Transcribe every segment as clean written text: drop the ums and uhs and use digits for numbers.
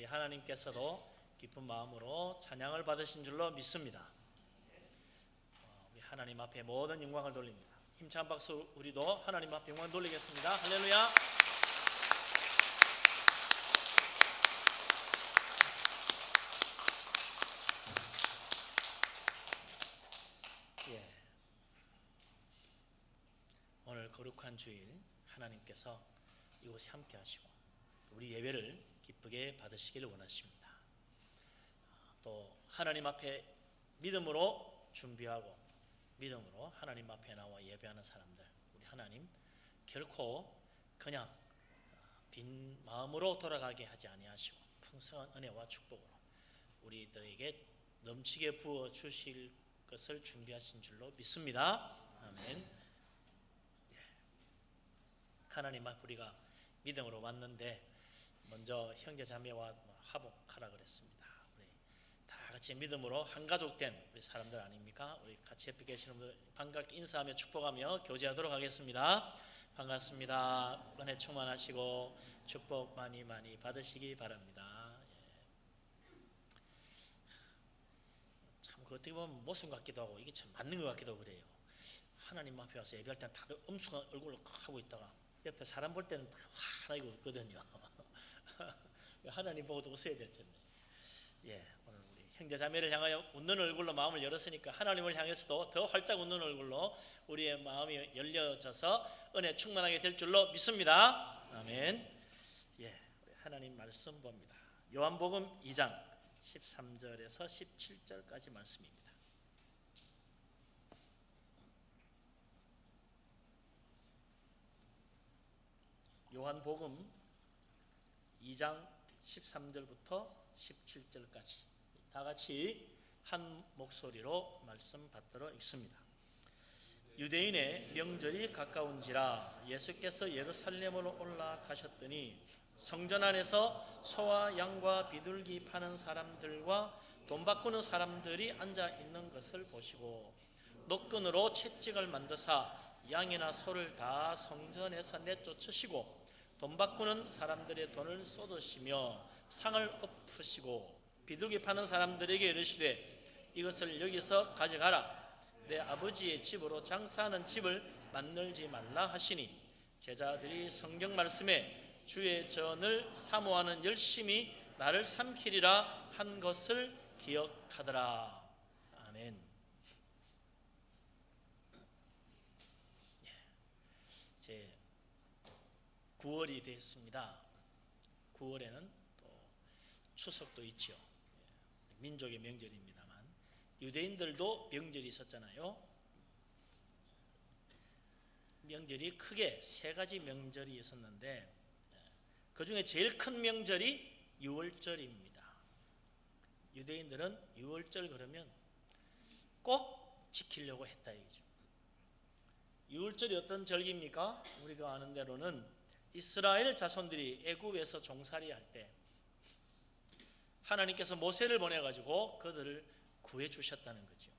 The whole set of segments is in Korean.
우리 하나님께서도 기쁜 마음으로 찬양을 받으신 줄로 믿습니다. 우리 하나님 앞에 모든 영광을 돌립니다. 힘찬 박수 우리도 하나님 앞에 영광 돌리겠습니다. 할렐루야. 오늘 거룩한 주일 하나님께서 이곳에 함께 하시고 우리 예배를 기쁘게 받으시기를 원하십니다. 또 하나님 앞에 믿음으로 준비하고 믿음으로 하나님 앞에 나와 예배하는 사람들, 우리 하나님 결코 그냥 빈 마음으로 돌아가게 하지 아니하시고 풍성한 은혜와 축복으로 우리들에게 넘치게 부어 주실 것을 준비하신 줄로 믿습니다. 아멘. 하나님 앞 우리가 믿음으로 왔는데 먼저 형제 자매와 화목하라 그랬습니다. 우리 다 같이 믿음으로 한 가족 된 우리 사람들 아닙니까? 우리 같이 옆에 계시는 분들 반갑게 인사하며 축복하며 교제하도록 하겠습니다. 반갑습니다. 은혜 충만하시고 축복 많이 많이 받으시기 바랍니다. 참 어떻게 보면 모순 같기도 하고 이게 참 맞는 것 같기도 하고 그래요. 하나님 앞에 와서 예배할 때는 다들 엄숙한 얼굴로 하고 있다가 옆에 사람 볼 때는 환하게 웃거든요. 하나님 보고도 웃어야 될 텐데. 오늘 우리 형제 자매를 향하여 웃는 얼굴로 마음을 열었으니까 하나님을 향해서도 더 활짝 웃는 얼굴로 우리의 마음이 열려져서 은혜 충만하게 될 줄로 믿습니다. 아멘. 우리 하나님 말씀 봅니다. 요한복음 2장 13절에서 17절까지 말씀입니다. 요한복음 2장 13절부터 17절까지 다 같이 한 목소리로 말씀 받도록 읽습니다. 유대인의 명절이 가까운지라 예수께서 예루살렘으로 올라가셨더니 성전 안에서 소와 양과 비둘기 파는 사람들과 돈 바꾸는 사람들이 앉아 있는 것을 보시고 노끈으로 채찍을 만드사 양이나 소를 다 성전에서 내쫓으시고 돈 바꾸는 사람들의 돈을 쏟으시며 상을 엎으시고 비둘기 파는 사람들에게 이르시되 이것을 여기서 가져가라. 내 아버지의 집으로 장사하는 집을 만들지 말라 하시니 제자들이 성경 말씀에 주의 전을 사모하는 열심히 나를 삼키리라 한 것을 기억하더라. 아멘. 이제 9월이 됐습니다. 9월에는 또 추석도 있죠. 민족의 명절입니다만 유대인들도 명절이 있었잖아요. 명절이 크게 세 가지 명절이 있었는데 그 중에 제일 큰 명절이 유월절입니다. 유대인들은 유월절 그러면 꼭 지키려고 했다 이거죠. 유월절이 어떤 절기입니까? 우리가 아는 대로는 이스라엘 자손들이 애굽에서 종살이 할 때 하나님께서 모세를 보내가지고 그들을 구해 주셨다는 거죠.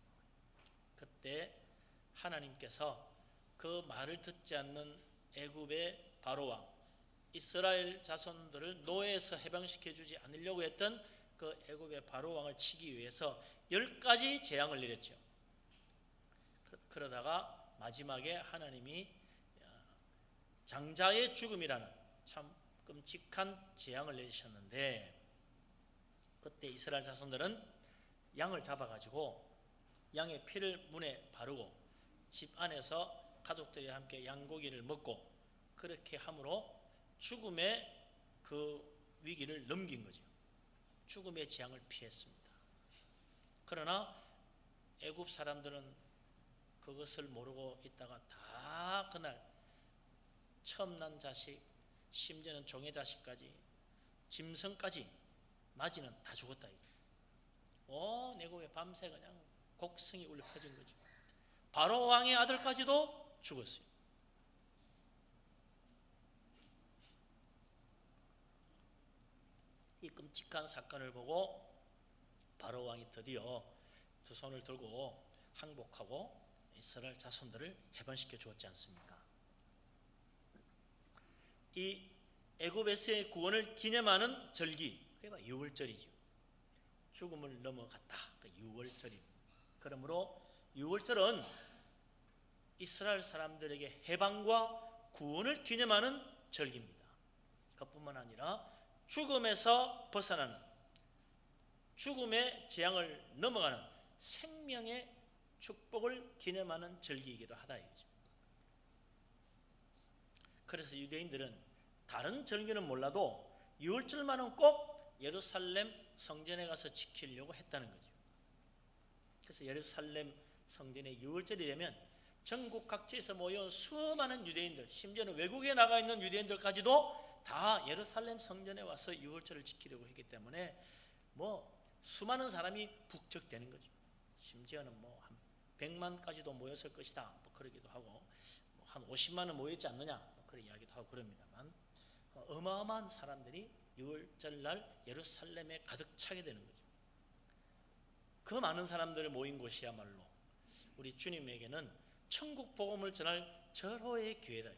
그때 하나님께서 그 말을 듣지 않는 애굽의 바로왕 이스라엘 자손들을 노예에서 해방시켜 주지 않으려고 했던 그 애굽의 바로왕을 치기 위해서 10가지 재앙을 내렸죠. 그러다가 마지막에 하나님이 장자의 죽음이라는 참 끔찍한 재앙을 내리셨는데 그때 이스라엘 자손들은 양을 잡아가지고 양의 피를 문에 바르고 집 안에서 가족들이 함께 양고기를 먹고 그렇게 함으로 죽음의 그 위기를 넘긴 거죠. 죽음의 재앙을 피했습니다. 그러나 애굽 사람들은 그것을 모르고 있다가 다 그날 처음 난 자식, 심지어는 종의 자식까지, 짐승까지, 마지는 다 죽었다. 온 애굽에 밤새 그냥 곡성이 울려 퍼진 거죠. 바로 왕의 아들까지도 죽었어요. 이 끔찍한 사건을 보고 바로 왕이 드디어 두 손을 들고 항복하고 이스라엘 자손들을 해방시켜 주었지 않습니까? 이 애굽에서의 구원을 기념하는 절기, 그래봐 유월절이죠. 죽음을 넘어갔다. 그 유월절이. 그러므로 유월절은 이스라엘 사람들에게 해방과 구원을 기념하는 절기입니다. 그뿐만 아니라 죽음에서 벗어나는, 죽음의 재앙을 넘어가는 생명의 축복을 기념하는 절기이기도 하다 이거죠. 그래서 유대인들은 다른 절기는 몰라도 유월절만은 꼭 예루살렘 성전에 가서 지키려고 했다는 거죠. 그래서 예루살렘 성전의 유월절이 되면 전국 각지에서 모여온 수많은 유대인들, 심지어는 외국에 나가 있는 유대인들까지도 다 예루살렘 성전에 와서 유월절을 지키려고 했기 때문에 수많은 사람이 북적대는 거죠. 심지어는 한 100만까지도 모였을 것이다 그러기도 하고, 한 50만은 모였지 않느냐 그런 이야기도 하고 그럽니다만, 어마어마한 사람들이 유월절날 예루살렘에 가득 차게 되는 거죠. 그 많은 사람들 모인 곳이야말로 우리 주님에게는 천국 복음을 전할 절호의 기회다.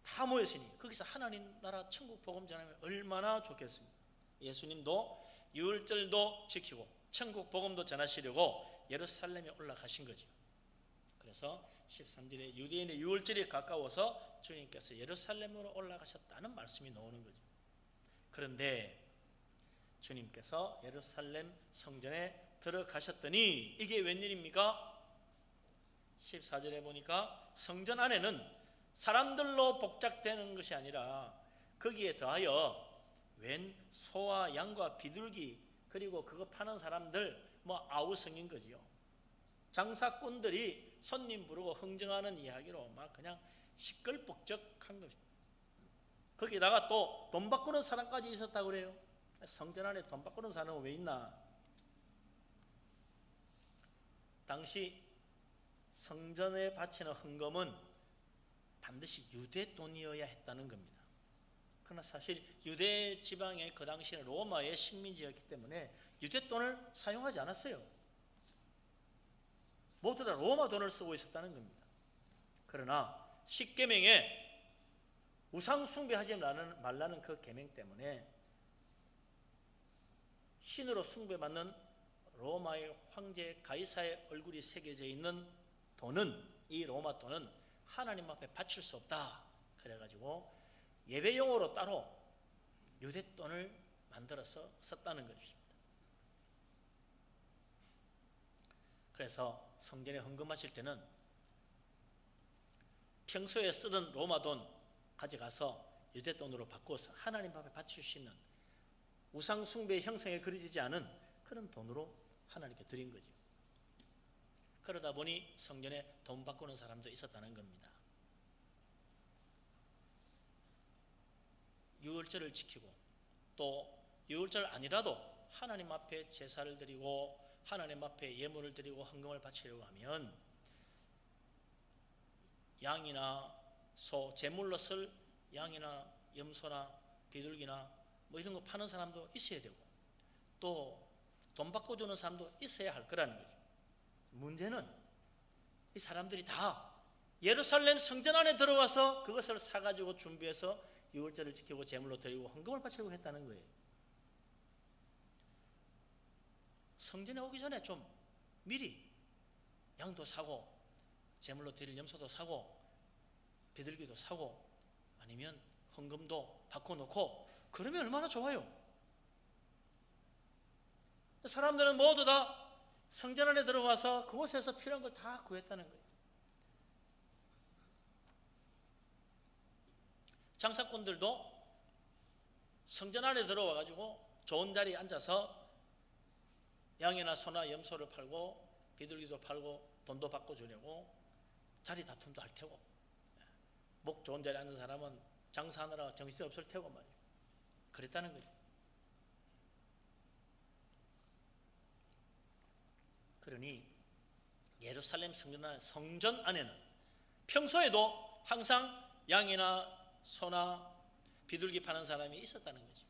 다 모였으니 거기서 하나님 나라 천국 복음 전하면 얼마나 좋겠습니까? 예수님도 유월절도 지키고 천국 복음도 전하시려고 예루살렘에 올라가신 거죠. 그래서 13절에 유대인의 유월절이 가까워서 주님께서 예루살렘으로 올라가셨다는 말씀이 나오는 거죠. 그런데 주님께서 예루살렘 성전에 들어가셨더니 이게 웬일입니까? 14절에 보니까 성전 안에는 사람들로 복작되는 것이 아니라 거기에 더하여 웬 소와 양과 비둘기, 그리고 그거 파는 사람들 아우성인 거지요. 장사꾼들이 손님 부르고 흥정하는 이야기로 막 그냥 시끌벅적한 것입니다. 거기다가 또 돈 바꾸는 사람까지 있었다고 그래요. 성전 안에 돈 바꾸는 사람은 왜 있나? 당시 성전에 바치는 헌금은 반드시 유대 돈이어야 했다는 겁니다. 그러나 사실 유대 지방의 그 당시는 로마의 식민지였기 때문에 유대 돈을 사용하지 않았어요. 모두 다 로마 돈을 쓰고 있었다는 겁니다. 그러나 십계명에 우상 숭배하지 말라는 그 계명 때문에 신으로 숭배받는 로마의 황제 가이사의 얼굴이 새겨져 있는 돈은, 이 로마 돈은 하나님 앞에 바칠 수 없다. 그래가지고 예배용으로 따로 유대 돈을 만들어서 썼다는 것입니다. 그래서 성전에 헌금하실 때는 평소에 쓰던 로마 돈 가져가서 유대 돈으로 바꿔서 하나님 앞에 바칠 수 있는, 우상 숭배의 형상에 그려지지 않은 그런 돈으로 하나님께 드린 거죠. 그러다 보니 성전에 돈 바꾸는 사람도 있었다는 겁니다. 유월절을 지키고 또 유월절 아니라도 하나님 앞에 제사를 드리고 하나님 앞에 예물을 드리고 헌금을 바치려고 하면 양이나 소, 제물로 쓸 양이나 염소나 비둘기나 이런 거 파는 사람도 있어야 되고 또 돈 바꿔주는 사람도 있어야 할 거라는 거죠. 문제는 이 사람들이 다 예루살렘 성전 안에 들어와서 그것을 사가지고 준비해서 유월절을 지키고 제물로 드리고 헌금을 바치려고 했다는 거예요. 성전에 오기 전에 좀 미리 양도 사고 제물로 드릴 염소도 사고 비둘기도 사고 아니면 헌금도 바꿔놓고 그러면 얼마나 좋아요. 사람들은 모두 다 성전 안에 들어가서 그곳에서 필요한 걸 다 구했다는 거예요. 장사꾼들도 성전 안에 들어와 가지고 좋은 자리에 앉아서 양이나 소나 염소를 팔고 비둘기도 팔고 돈도 바꿔주려고 자리 다툼도 할 테고, 목 좋은 자리에 앉은 사람은 장사하느라 정신이 없을 테고 말이에요. 그랬다는 거죠. 그러니 예루살렘 성전 안에는 평소에도 항상 양이나 소나 비둘기 파는 사람이 있었다는 거죠.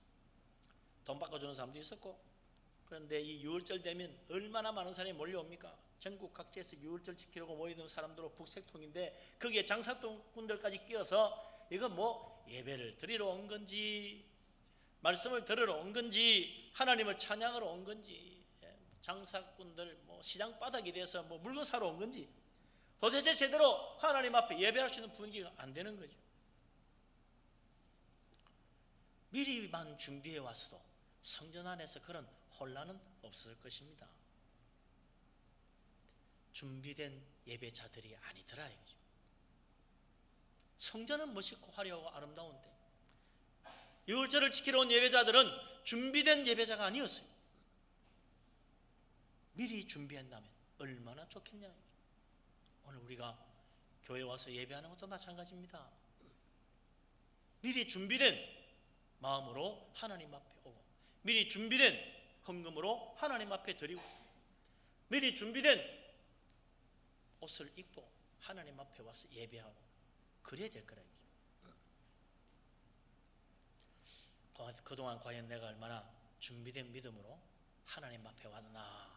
돈 바꿔주는 사람도 있었고. 그런데 이 유월절 되면 얼마나 많은 사람이 몰려옵니까? 전국 각지에서 유월절 지키려고 모이던 사람들로 북색통인데 거기에 장사꾼들까지 끼어서 이거 예배를 드리러 온 건지 말씀을 들으러 온 건지 하나님을 찬양하러 온 건지, 장사꾼들 뭐 시장 바닥이 돼서 뭐 물건 사러 온 건지 도대체 제대로 하나님 앞에 예배할 수 있는 분위기가 안 되는 거죠. 미리만 준비해 왔어도 성전 안에서 그런 혼란은 없을 것입니다. 준비된 예배자들이 아니더라 이거죠. 성전은 멋있고 화려하고 아름다운데 유월절을 지키러 온 예배자들은 준비된 예배자가 아니었어요. 미리 준비한다면 얼마나 좋겠냐. 오늘 우리가 교회 와서 예배하는 것도 마찬가지입니다. 미리 준비된 마음으로 하나님 앞에 오고, 미리 준비된 헌금으로 하나님 앞에 드리고, 미리 준비된 옷을 입고 하나님 앞에 와서 예배하고 그래야 될 거라. 그동안 과연 내가 얼마나 준비된 믿음으로 하나님 앞에 왔나.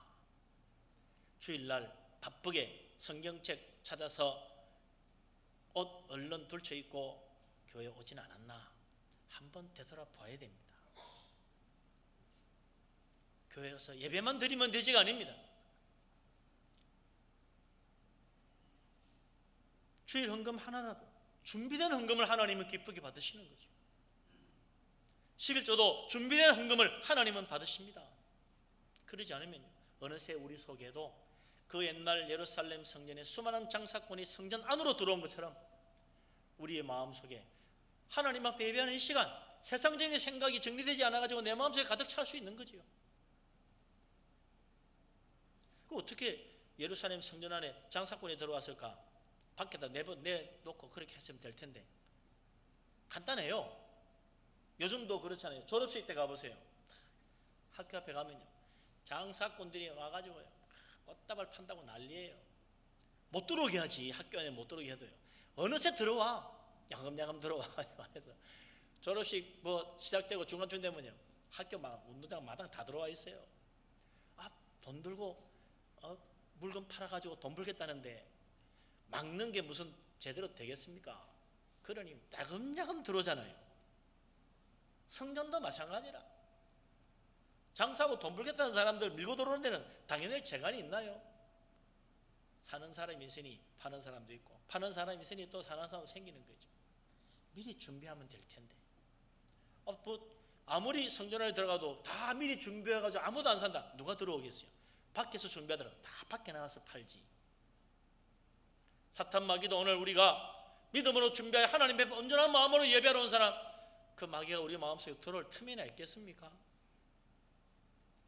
주일날 바쁘게 성경책 찾아서 옷 얼른 돌쳐 입고 교회 오진 않았나 한번 되돌아봐야 됩니다. 교회에서 예배만 드리면 되지가 아닙니다. 주일 헌금 하나라도 준비된 헌금을 하나님은 기쁘게 받으시는 거죠. 11조도 준비된 헌금을 하나님은 받으십니다. 그러지 않으면 어느새 우리 속에도 그 옛날 예루살렘 성전에 수많은 장사꾼이 성전 안으로 들어온 것처럼 우리의 마음속에 하나님 앞에 예배하는 이 시간 세상적인 생각이 정리되지 않아가지고 내 마음속에 가득 찰 수 있는 거지요. 그 어떻게 예루살렘 성전 안에 장사꾼이 들어왔을까? 밖에다 내놓고 그렇게 했으면 될 텐데 간단해요. 요즘도 그렇잖아요. 졸업식 때 가보세요. 학교 앞에 가면요 장사꾼들이 와가지고 꽃다발 판다고 난리예요. 못 들어오게 하지. 학교 안에 못 들어오게 해도요. 어느새 들어와. 야금야금 들어와. 그래서 졸업식 뭐 시작되고 중간쯤 되면요 학교 막 운동장 마당 다 들어와 있어요. 돈 들고 물건 팔아가지고 돈 벌겠다는데 막는 게 무슨 제대로 되겠습니까? 그러니 야금야금 들어오잖아요. 성전도 마찬가지라. 장사하고 돈 벌겠다는 사람들 밀고 들어오는 데는 당연히 재간이 있나요? 사는 사람이 있으니 파는 사람도 있고 파는 사람이 있으니 또 사는 사람도 생기는 거죠. 미리 준비하면 될 텐데 아무리 성전 안에 들어가도 다 미리 준비해가지고 아무도 안 산다. 누가 들어오겠어요? 밖에서 준비하더라 다 밖에 나가서 팔지. 사탄 마귀도 오늘 우리가 믿음으로 준비하여 하나님 앞에 온전한 마음으로 예배하러 온 사람 그 마귀가 우리 마음속에 들어올 틈이나 있겠습니까?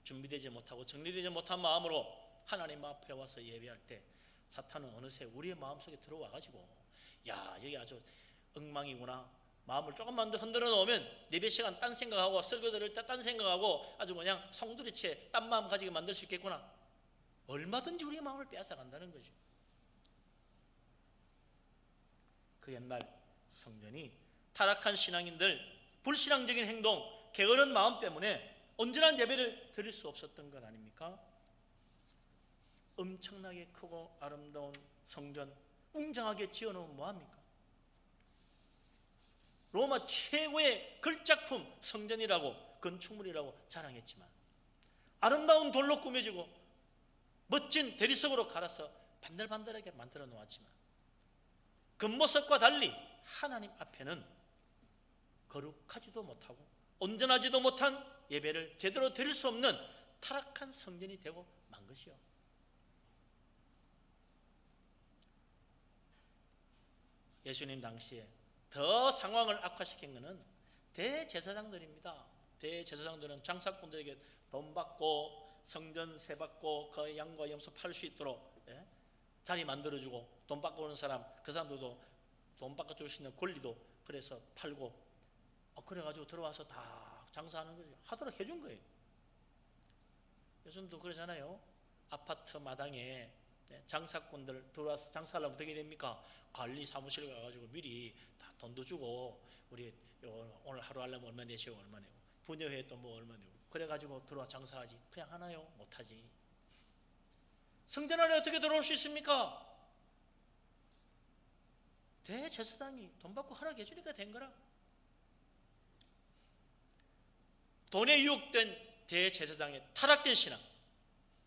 준비되지 못하고 정리되지 못한 마음으로 하나님 앞에 와서 예배할 때 사탄은 어느새 우리의 마음속에 들어와가지고 야 여기 아주 엉망이구나. 마음을 조금만 더 흔들어 놓으면 예배 시간 딴 생각하고 설교 들을 때 딴 생각하고 아주 그냥 송두리째 딴 마음 가지게 만들 수 있겠구나. 얼마든지 우리의 마음을 빼앗아 간다는 거죠. 그 옛날 성전이 타락한 신앙인들 불신앙적인 행동, 게으른 마음 때문에 온전한 예배를 드릴 수 없었던 것 아닙니까? 엄청나게 크고 아름다운 성전 웅장하게 지어놓으면 뭐합니까? 로마 최고의 걸작품 성전이라고 건축물이라고 자랑했지만 아름다운 돌로 꾸며지고 멋진 대리석으로 갈아서 반들반들하게 만들어 놓았지만 겉모습과 달리 하나님 앞에는 거룩하지도 못하고 온전하지도 못한 예배를 제대로 드릴 수 없는 타락한 성전이 되고 만 것이요. 예수님 당시에 더 상황을 악화시킨 것은 대제사장들입니다. 대제사장들은 장사꾼들에게 돈 받고 성전세 받고 그 양과 염소 팔 수 있도록 자리 만들어주고 돈 받고 오는 사람 그 사람들도 돈 받고 줄 수 있는 권리도 그래서 팔고 그래가지고 들어와서 다 장사하는 거죠. 하도록 해준 거예요. 요즘도 그러잖아요. 아파트 마당에 장사꾼들 들어와서 장사하려면 어떻게 됩니까? 관리 사무실 가가지고 미리 다 돈도 주고 우리 오늘 하루 하려면 얼마 내시고 얼마 내고 분여회 또 뭐 얼마 내고 그래가지고 들어와 장사하지. 그냥 하나요? 못하지. 성전 안에 어떻게 들어올 수 있습니까? 대제사장이 돈 받고 허락해 주니까 된 거라. 돈에 유혹된 대제사장의 타락된 신앙,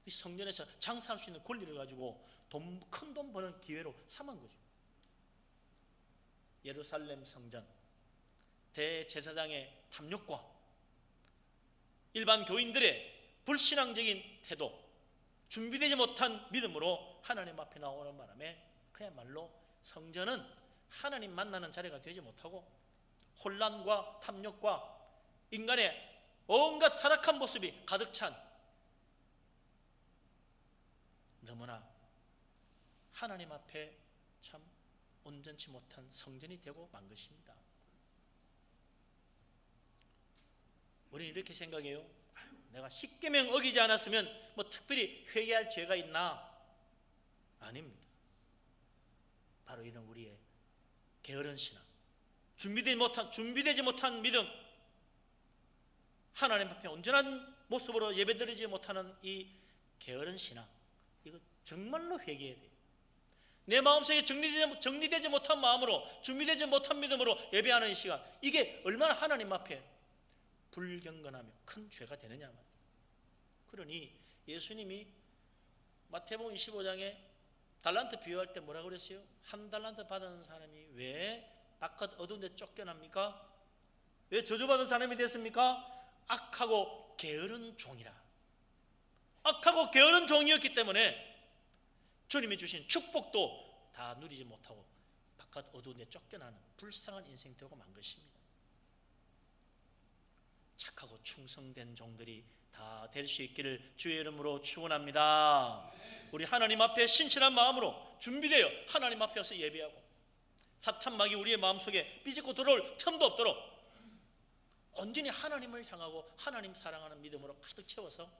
이 성전에서 장사할 수 있는 권리를 가지고 큰 돈 버는 기회로 삼은 거죠. 예루살렘 성전, 대제사장의 탐욕과 일반 교인들의 불신앙적인 태도, 준비되지 못한 믿음으로 하나님 앞에 나오는 바람에 그야말로 성전은 하나님 만나는 자리가 되지 못하고 혼란과 탐욕과 인간의 온갖 타락한 모습이 가득 찬 너무나 하나님 앞에 참 온전치 못한 성전이 되고 만 것입니다. 우리는 이렇게 생각해요. 내가 십계명 어기지 않았으면 뭐 특별히 회개할 죄가 있나? 아닙니다. 바로 이런 우리의 게으른 신앙, 준비되지 못한 믿음, 하나님 앞에 온전한 모습으로 예배드리지 못하는 이 게으른 신앙, 이거 정말로 회개해야 돼요. 내 마음속에 정리되지 못한 마음으로, 준비되지 못한 믿음으로 예배하는 이 시간, 이게 얼마나 하나님 앞에 불경건하며 큰 죄가 되느냐 말이에요. 그러니 예수님이 마태복음 25장에 달란트 비유할 때 뭐라고 그랬어요? 한 달란트 받은 사람이 왜 바깥 어두운 데 쫓겨납니까? 왜 저주받은 사람이 됐습니까? 악하고 게으른 종이라. 악하고 게으른 종이었기 때문에 주님이 주신 축복도 다 누리지 못하고 바깥 어두운 데 쫓겨나는 불쌍한 인생 되고 만 것입니다. 착하고 충성된 종들이 다 될 수 있기를 주의 이름으로 축원합니다. 우리 하나님 앞에 신실한 마음으로 준비되어 하나님 앞에 와서 예배하고 사탄 마귀 우리의 마음속에 비집고 들어올 틈도 없도록 온전히 하나님을 향하고 하나님 사랑하는 믿음으로 가득 채워서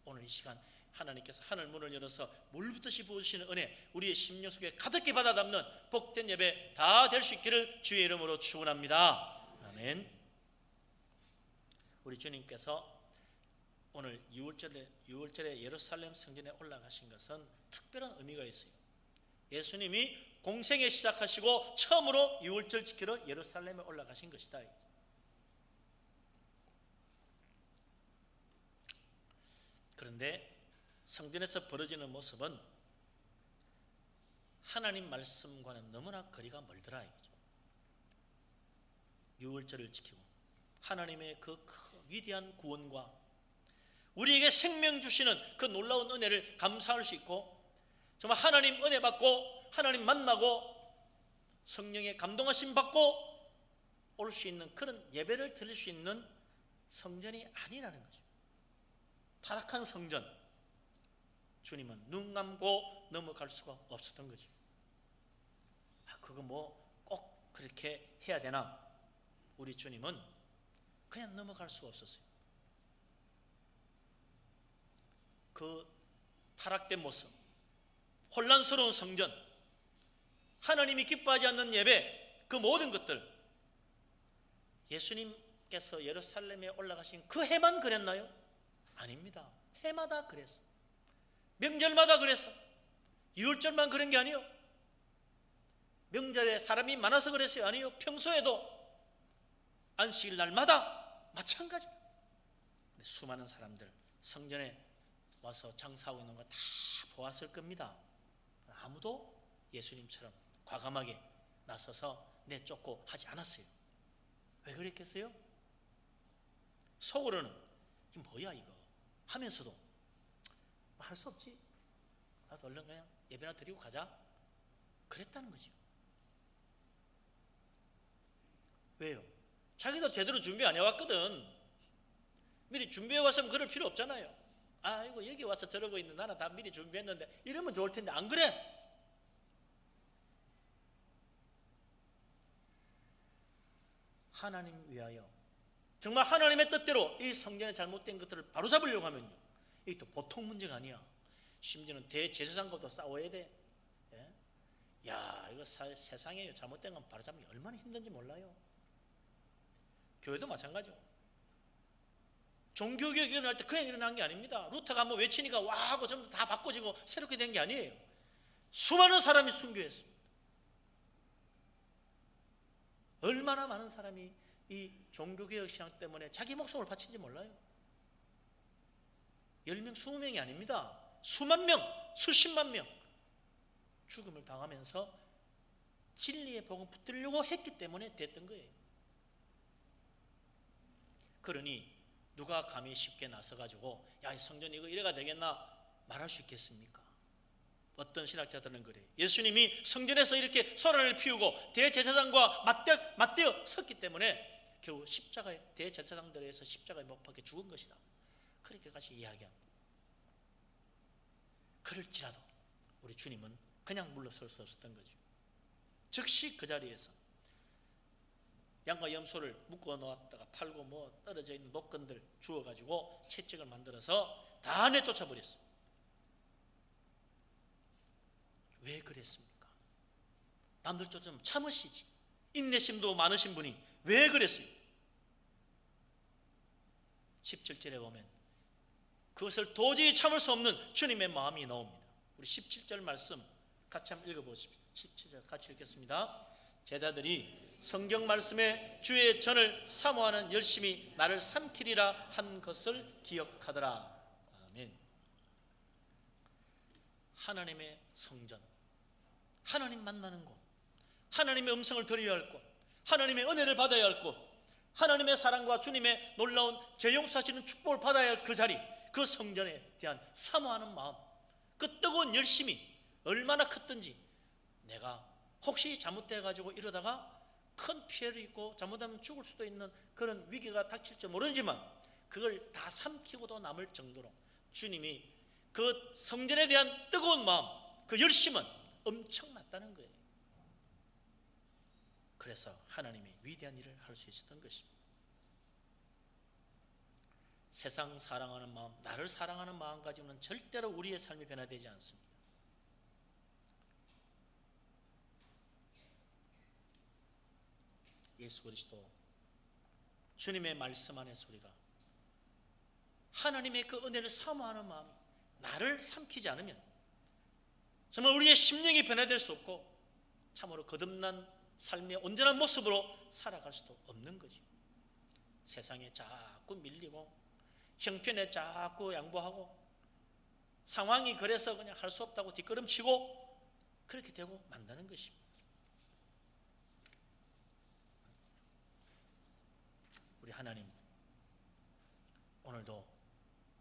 오늘 이 시간 하나님께서 하늘 문을 열어서 물붓듯이 부으시는 은혜 우리의 심령 속에 가득히 받아 담는 복된 예배 다 될 수 있기를 주의 이름으로 축원합니다. 아멘. 우리 주님께서 오늘 6월절에 예루살렘 성전에 올라가신 것은 특별한 의미가 있어요. 예수님이 공생에 시작하시고 처음으로 6월절 지키러 예루살렘에 올라가신 것이다. 그런데 성전에서 벌어지는 모습은 하나님 말씀과는 너무나 거리가 멀더라. 6월절을 지키고 하나님의 그 위대한 구원과 우리에게 생명 주시는 그 놀라운 은혜를 감사할 수 있고 정말 하나님 은혜 받고 하나님 만나고 성령의 감동하심 받고 올 수 있는 그런 예배를 드릴 수 있는 성전이 아니라는 거죠. 타락한 성전, 주님은 눈 감고 넘어갈 수가 없었던 거죠. 그거 뭐 꼭 그렇게 해야 되나? 우리 주님은 그냥 넘어갈 수가 없었어요. 그 타락된 모습, 혼란스러운 성전, 하나님이 기뻐하지 않는 예배, 그 모든 것들 예수님께서 예루살렘에 올라가신 그 해만 그랬나요? 아닙니다. 해마다 그랬어. 명절마다 그랬어. 6월절만 그런 게 아니에요. 명절에 사람이 많아서 그랬어요? 아니요. 평소에도 안식일 날마다 마찬가지. 수많은 사람들 성전에 와서 장사하고 있는 거 다 보았을 겁니다. 아무도 예수님처럼 과감하게 나서서 내쫓고 하지 않았어요. 왜 그랬겠어요? 속으로는 이게 뭐야 이거 하면서도 할 수 없지. 나도 얼른 그냥 예배나 드리고 가자. 그랬다는 거죠. 왜요? 자기도 제대로 준비 안 해왔거든. 미리 준비해 왔으면 그럴 필요 없잖아요. 아이고 여기 와서 저러고 있는 나는 다 미리 준비했는데 이러면 좋을 텐데 안 그래? 하나님 위하여 정말 하나님의 뜻대로 이 성전의 잘못된 것들을 바로잡으려고 하면요, 이게 또 보통 문제가 아니야. 심지어는 대제사장과도 싸워야 돼. 예? 야 이거 세상에 잘못된 건 바로잡는 게 얼마나 힘든지 몰라요. 교회도 마찬가지죠. 종교개혁이 일어날 때 그냥 일어난 게 아닙니다. 루터가 한번 외치니까 와 하고 전부 다 바꿔지고 새롭게 된 게 아니에요. 수많은 사람이 순교했습니다. 얼마나 많은 사람이 이 종교개혁 신앙 때문에 자기 목숨을 바친지 몰라요. 10명, 20명이 아닙니다. 수만 명, 수십만 명 죽음을 당하면서 진리의 복음 붙들려고 했기 때문에 됐던 거예요. 그러니 누가 감히 쉽게 나서가지고 야, 이 성전 이거 이래가 되겠나 말할 수 있겠습니까? 어떤 신학자들은 그래요. 예수님이 성전에서 이렇게 소란을 피우고 대제사장과 맞대어 섰기 때문에 결국 십자가에 대제사장들에서 십자가에 못 박혀 죽은 것이다. 그렇게까지 이야기합니다. 그럴지라도 우리 주님은 그냥 물러설 수 없었던 거죠. 즉시 그 자리에서 양과 염소를 묶어 놓았다가 팔고 뭐 떨어져 있는 녹건들 주워가지고 채찍을 만들어서 다 내쫓아 버렸어요. 왜 그랬습니까? 남들 쫓으면 참으시지. 인내심도 많으신 분이 왜 그랬어요? 17절에 보면 그것을 도저히 참을 수 없는 주님의 마음이 나옵니다. 우리 17절 말씀 같이 한번 읽어보십시오. 17절 같이 읽겠습니다. 제자들이 성경 말씀에 주의 전을 사모하는 열심히 나를 삼키리라 한 것을 기억하더라. 아멘. 하나님의 성전, 하나님 만나는 곳, 하나님의 음성을 들어야 할 곳, 하나님의 은혜를 받아야 할 곳, 하나님의 사랑과 주님의 놀라운 죄 용서하시는 축복을 받아야 할 그 자리, 그 성전에 대한 사모하는 마음, 그 뜨거운 열심이 얼마나 컸든지, 내가 혹시 잘못돼가지고 이러다가 큰 피해를 입고 잘못하면 죽을 수도 있는 그런 위기가 닥칠지 모르지만 그걸 다 삼키고도 남을 정도로 주님이 그 성전에 대한 뜨거운 마음, 그 열심은 엄청났다는 거예요. 그래서 하나님이 위대한 일을 할 수 있었던 것입니다. 세상 사랑하는 마음, 나를 사랑하는 마음 가지고는 절대로 우리의 삶이 변화되지 않습니다. 예수 그리스도 주님의 말씀 안에서 우리가 하나님의 그 은혜를 사모하는 마음이 나를 삼키지 않으면 정말 우리의 심령이 변화될 수 없고 참으로 거듭난 삶의 온전한 모습으로 살아갈 수도 없는 거죠. 세상에 자꾸 밀리고 형편에 자꾸 양보하고 상황이 그래서 그냥 할 수 없다고 뒷걸음치고 그렇게 되고 만다는 것입니다. 우리 하나님, 오늘도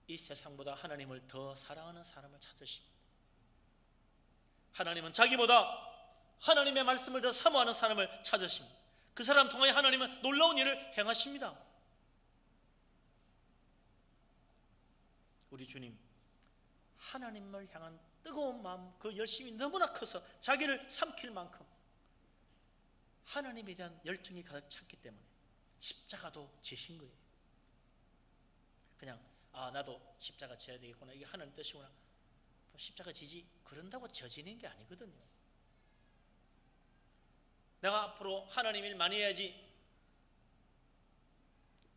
이 세상보다 하나님을 더 사랑하는 사람을 찾으십니다. 하나님은 자기보다 하나님의 말씀을 더 사모하는 사람을 찾으십니다. 그 사람 통하여 하나님은 놀라운 일을 행하십니다. 우리 주님, 하나님을 향한 뜨거운 마음, 그 열심이 너무나 커서 자기를 삼킬 만큼 하나님에 대한 열정이 가득 찼기 때문에 십자가도 지신 거예요. 그냥 나도 십자가 져야 되겠구나, 이게 하나님 뜻이구나, 십자가 지지, 그런다고 져지는 게 아니거든요. 내가 앞으로 하나님 일 많이 해야지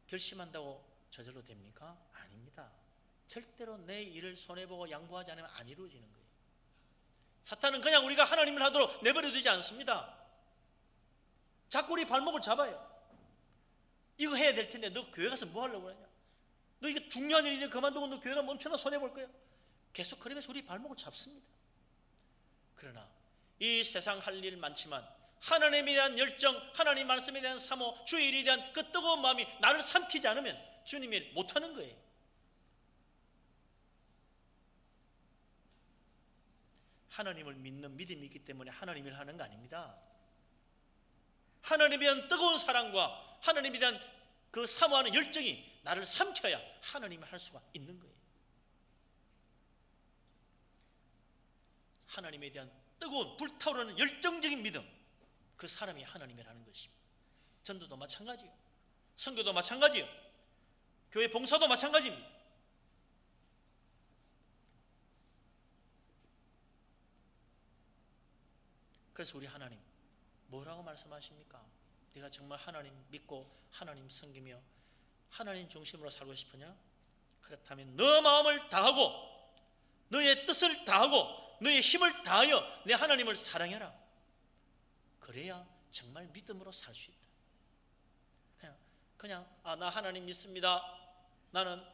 결심한다고 저절로 됩니까? 아닙니다. 절대로 내 일을 손해보고 양보하지 않으면 안 이루어지는 거예요. 사탄은 그냥 우리가 하나님을 하도록 내버려 두지 않습니다. 자꾸 우리 발목을 잡아요. 이거 해야 될 텐데 너 교회 가서 뭐 하려고 그러냐, 너 이게 중요한 일이니 그만두고 너 교회 가면 엄청나 손해볼 거야. 계속 그러면서 우리 발목을 잡습니다. 그러나 이 세상 할 일 많지만 하나님에 대한 열정, 하나님 말씀에 대한 사모, 주의 일에 대한 그 뜨거운 마음이 나를 삼키지 않으면 주님 일 못하는 거예요. 하나님을 믿는 믿음이 있기 때문에 하나님 일 하는 거 아닙니다. 하나님에 대한 뜨거운 사랑과 하나님에 대한 그 사모하는 열정이 나를 삼켜야 하나님을 할 수가 있는 거예요. 하나님에 대한 뜨거운 불타오르는 열정적인 믿음, 그 사람이 하나님을 하는 것입니다. 전도도 마찬가지요, 선교도 마찬가지요, 교회 봉사도 마찬가지입니다. 그래서 우리 하나님 뭐라고 말씀하십니까? 네가 정말 하나님 믿고 하나님 섬기며 하나님 중심으로 살고 싶으냐? 그렇다면 너 마음을 다하고 너의 뜻을 다하고 너의 힘을 다하여 내 하나님을 사랑해라. 그래야 정말 믿음으로 살 수 있다. 그냥 그냥 나 하나님 믿습니다, 나는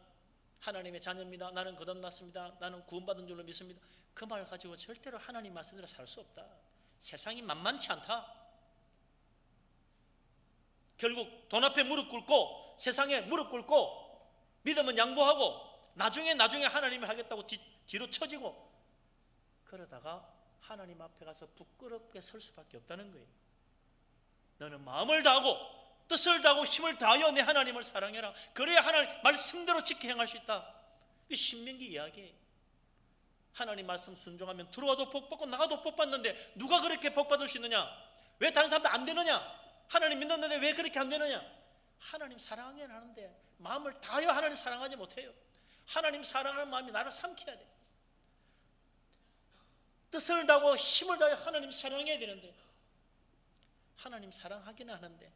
하나님의 자녀입니다, 나는 거듭났습니다, 나는 구원받은 줄로 믿습니다, 그 말 가지고 절대로 하나님 말씀대로 살 수 없다. 세상이 만만치 않다. 결국 돈 앞에 무릎 꿇고 세상에 무릎 꿇고 믿음은 양보하고 나중에 하나님을 하겠다고 뒤로 처지고 그러다가 하나님 앞에 가서 부끄럽게 설 수밖에 없다는 거예요. 너는 마음을 다하고 뜻을 다하고 힘을 다하여 내 하나님을 사랑해라. 그래야 하나님 말씀대로 지켜 행할 수 있다. 이 신명기 이야기예요. 하나님 말씀 순종하면 들어와도 복받고 나가도 복받는데 누가 그렇게 복받을 수 있느냐? 왜 다른 사람들 안 되느냐? 하나님 믿는데 왜 그렇게 안 되느냐? 하나님 사랑해야 하는데 마음을 다하여 하나님 사랑하지 못해요. 하나님 사랑하는 마음이 나를 삼켜야 돼. 뜻을 다하고 힘을 다하여 하나님 사랑해야 되는데 하나님 사랑하기는 하는데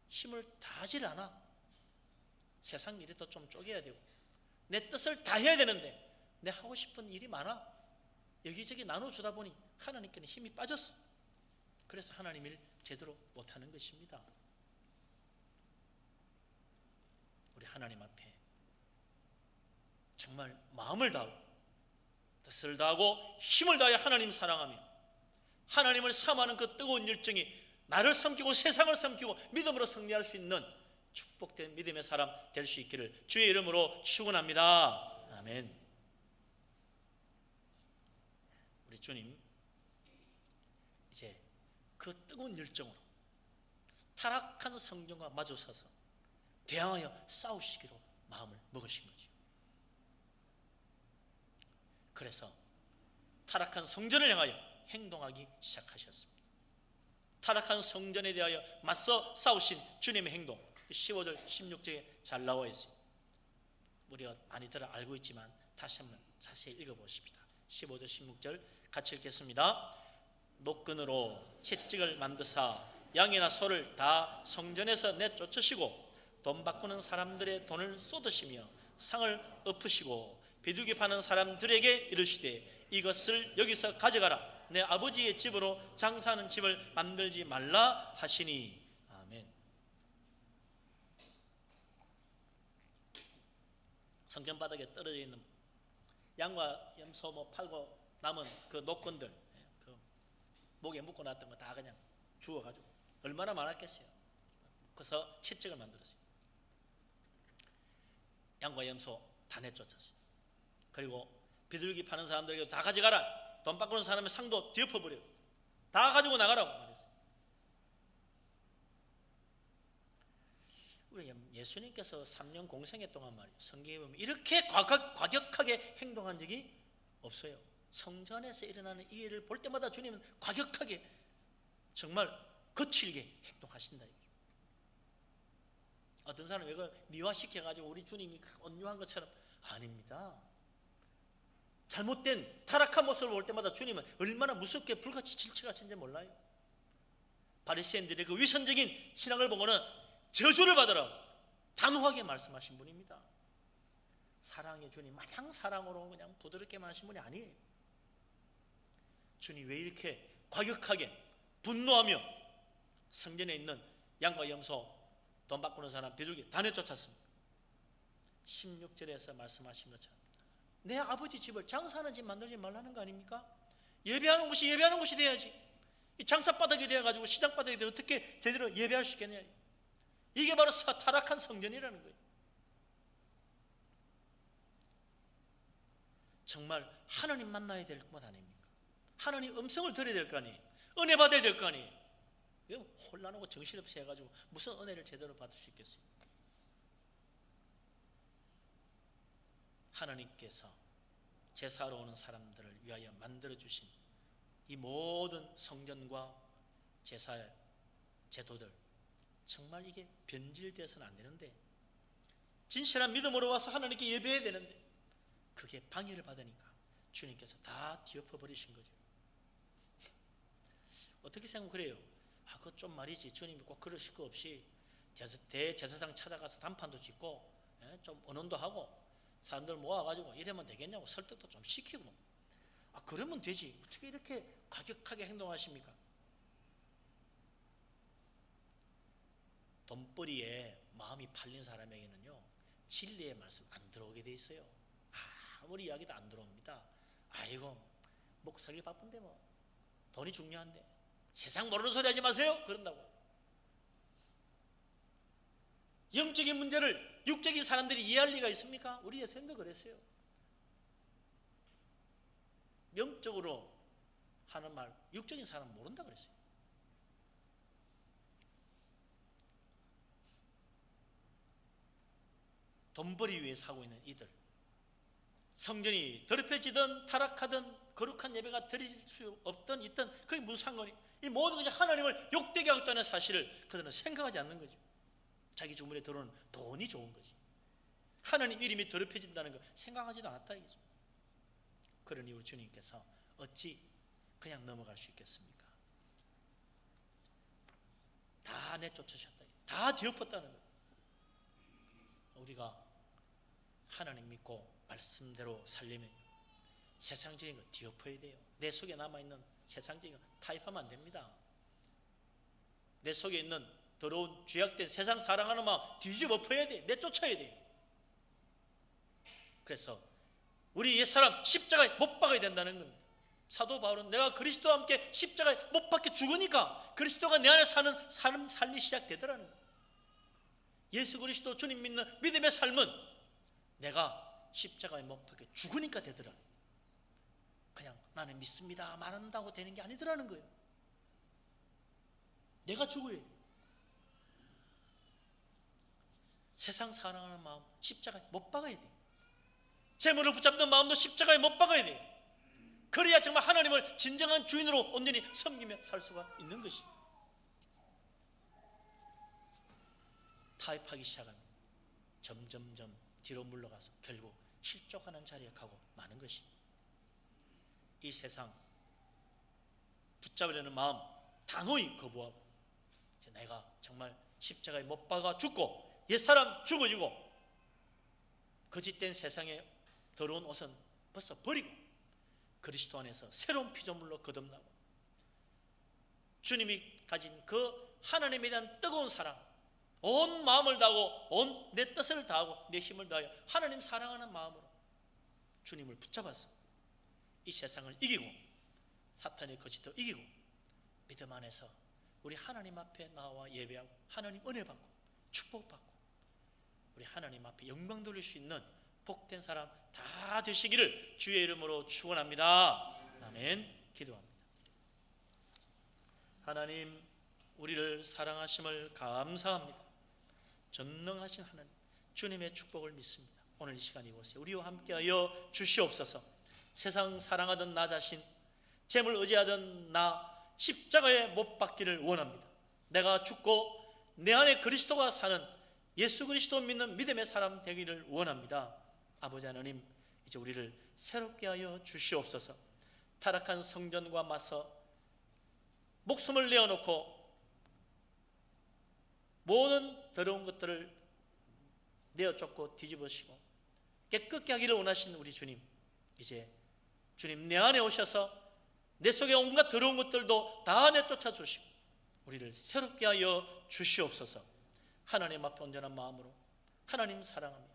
힘을 다하질 않아. 세상 일이 더 좀 쪼개야 되고 내 뜻을 다해야 되는데 내 하고 싶은 일이 많아. 여기저기 나눠주다 보니 하나님께는 힘이 빠졌어. 그래서 하나님 일 제대로 못하는 것입니다. 우리 하나님 앞에 정말 마음을 다하고 뜻을 다하고 힘을 다하여 하나님 사랑하며 하나님을 사모하는 그 뜨거운 열정이 나를 삼키고 세상을 삼키고 믿음으로 승리할 수 있는 축복된 믿음의 사람 될 수 있기를 주의 이름으로 축원합니다. 아멘. 우리 주님 이제 그 뜨거운 열정으로 타락한 성전과 마주서서 대항하여 싸우시기로 마음을 먹으신 거죠. 그래서 타락한 성전을 향하여 행동하기 시작하셨습니다. 타락한 성전에 대하여 맞서 싸우신 주님의 행동 15절 16절에 잘 나와 있어요. 우리가 많이들 알고 있지만 다시 한번 자세히 읽어보십시다. 15절 16절 같이 읽겠습니다. 노끈으로 채찍을 만드사 양이나 소를 다 성전에서 내쫓으시고 돈 바꾸는 사람들의 돈을 쏟으시며 상을 엎으시고 비둘기 파는 사람들에게 이르시되 이것을 여기서 가져가라. 내 아버지의 집으로 장사하는 집을 만들지 말라 하시니. 아멘. 성전 바닥에 떨어져 있는 양과 염소 뭐 팔고 남은 그 노끈들, 그 목에 묶어 놨던 거 다 그냥 주워가지고 얼마나 많았겠어요. 그래서 채찍을 만들었어요. 양과 염소 다 내쫓았어요. 그리고 비둘기 파는 사람들에게 다 가져가라. 돈 바꾸는 사람의 상도 뒤엎어버려요. 다 가지고 나가라고 말했어요. 우리 예수님께서 3년 공생애 동안 말이에요. 성경에 보면 이렇게 과격하게 행동한 적이 없어요. 성전에서 일어나는 이 일을 볼 때마다 주님은 과격하게 정말 거칠게 행동하신다. 어떤 사람은 이걸 미화시켜가지고 우리 주님이 온유한 것처럼 아닙니다. 잘못된 타락한 모습을 볼 때마다 주님은 얼마나 무섭게 불같이 질책하시는지 몰라요. 바리새인들의 그 위선적인 신앙을 보고는 저주를 받으라고 단호하게 말씀하신 분입니다. 사랑의 주님 마냥 사랑으로 그냥 부드럽게만 하신 분이 아니에요. 주님 왜 이렇게 과격하게 분노하며 성전에 있는 양과 염소 돈 바꾸는 사람 비둘기 다 내쫓았습니다. 16절에서 말씀하신 것처럼 내 아버지 집을 장사하는 집 만들지 말라는 거 아닙니까? 예배하는 곳이 돼야지. 이 장사바닥이 되어가지고 시장바닥이 되어 어떻게 제대로 예배할 수 있겠냐. 이게 바로 타락한 성전이라는 거예요. 정말 하나님 만나야 될 것 아닙니까? 하나님 음성을 들어야 될 거 아니에요. 은혜 받아야 될 거 아니에요. 이거 혼란하고 정신없이 해가지고 무슨 은혜를 제대로 받을 수 있겠어요? 하나님께서 제사하러 오는 사람들을 위하여 만들어주신 이 모든 성전과 제사의 제도들 정말 이게 변질되어서는 안 되는데 진실한 믿음으로 와서 하나님께 예배해야 되는데 그게 방해를 받으니까 주님께서 다 뒤엎어 버리신 거죠. 어떻게 생각해요? 그거 좀 말이지 주님이 꼭 그러실 거 없이 대제사장 찾아가서 단판도 짓고 좀 언언도 하고 사람들 모아가지고 이러면 되겠냐고 설득도 좀 시키고 그러면 되지 어떻게 이렇게 과격하게 행동하십니까? 돈벌이에 마음이 팔린 사람에게는요 진리의 말씀 안 들어오게 돼 있어요. 아무리 이야기도 안 들어옵니다. 아이고 먹고 살기 바쁜데 뭐 돈이 중요한데 세상 모르는 소리 하지 마세요 그런다고. 영적인 문제를 육적인 사람들이 이해할 리가 있습니까? 우리 예수님도 그랬어요. 영적으로 하는 말 육적인 사람은 모른다 그랬어요. 돈벌이 위해 사고 있는 이들, 성전이 더럽혀지든 타락하든 거룩한 예배가 드려질 수 없든 있든 그게 무슨 상관이, 이 모든 것이 하나님을 욕되게 하겠다는 사실을 그들은 생각하지 않는 거죠. 자기 주머니에 들어오는 돈이 좋은 거지 하나님 이름이 더럽혀진다는 거 생각하지도 않았다 이거죠. 그러니 우리 주님께서 어찌 그냥 넘어갈 수 있겠습니까? 다 내쫓으셨다, 다 뒤엎었다는 거예요. 우리가 하나님 믿고 말씀대로 살려면 세상적인 거 뒤엎어야 돼요. 내 속에 남아있는 세상적인 거 타협하면 안 됩니다. 내 속에 있는 더러운 죄악된 세상 사랑하는 마음 뒤집어 엎어야 돼. 내쫓아야 돼. 그래서 우리 옛사람 십자가에 못 박아야 된다는 겁니다. 사도 바울은 내가 그리스도와 함께 십자가에 못 박혀 죽으니까 그리스도가 내 안에 사는 삶이 시작되더라는 거예요. 예수 그리스도 주님 믿는 믿음의 삶은 내가 십자가에 못 박혀 죽으니까 되더라. 그냥 나는 믿습니다 말한다고 되는 게 아니더라는 거예요. 내가 죽어야 돼. 세상 사랑하는 마음 십자가에 못 박아야 돼. 재물을 붙잡는 마음도 십자가에 못 박아야 돼. 그래야 정말 하나님을 진정한 주인으로 온전히 섬기며 살 수가 있는 것입니다. 타협하기 시작하면 점점점 뒤로 물러가서 결국 실족하는 자리에 가고 마는 것입니다. 이 세상 붙잡으려는 마음 단호히 거부하고 내가 정말 십자가에 못 박아 죽고 옛사람 죽어지고 거짓된 세상에 더러운 옷은 벌써 버리고 그리스도 안에서 새로운 피조물로 거듭나고 주님이 가진 그 하나님에 대한 뜨거운 사랑, 온 마음을 다하고 온 내 뜻을 다하고 내 힘을 다하여 하나님 사랑하는 마음으로 주님을 붙잡아서 이 세상을 이기고 사탄의 거짓도 이기고 믿음 안에서 우리 하나님 앞에 나와 예배하고 하나님 은혜 받고 축복받고 우리 하나님 앞에 영광 돌릴 수 있는 복된 사람 다 되시기를 주의 이름으로 축원합니다. 아멘. 기도합니다. 하나님, 우리를 사랑하심을 감사합니다. 전능하신 하나님, 주님의 축복을 믿습니다. 오늘 이 시간 이곳에 우리와 함께하여 주시옵소서. 세상 사랑하던 나 자신, 재물 의지하던 나 십자가에 못 박기를 원합니다. 내가 죽고 내 안에 그리스도가 사는 예수 그리스도 믿는 믿음의 사람 되기를 원합니다. 아버지 하나님, 이제 우리를 새롭게 하여 주시옵소서. 타락한 성전과 맞서 목숨을 내어놓고 모든 더러운 것들을 내어쫓고 뒤집으시고 깨끗게 하기를 원하신 우리 주님, 이제 주님 내 안에 오셔서 내 속에 온갖 더러운 것들도 다 내쫓아 주시고 우리를 새롭게 하여 주시옵소서. 하나님 앞에 온전한 마음으로 하나님 사랑하며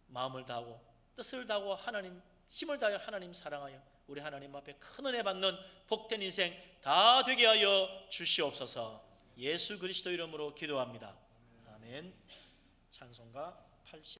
마음을 다하고 뜻을 다하고 하나님 힘을 다하여 하나님 사랑하여 우리 하나님 앞에 큰 은혜 받는 복된 인생 다 되게 하여 주시옵소서. 예수 그리스도 이름으로 기도합니다. 아멘. 찬송가 80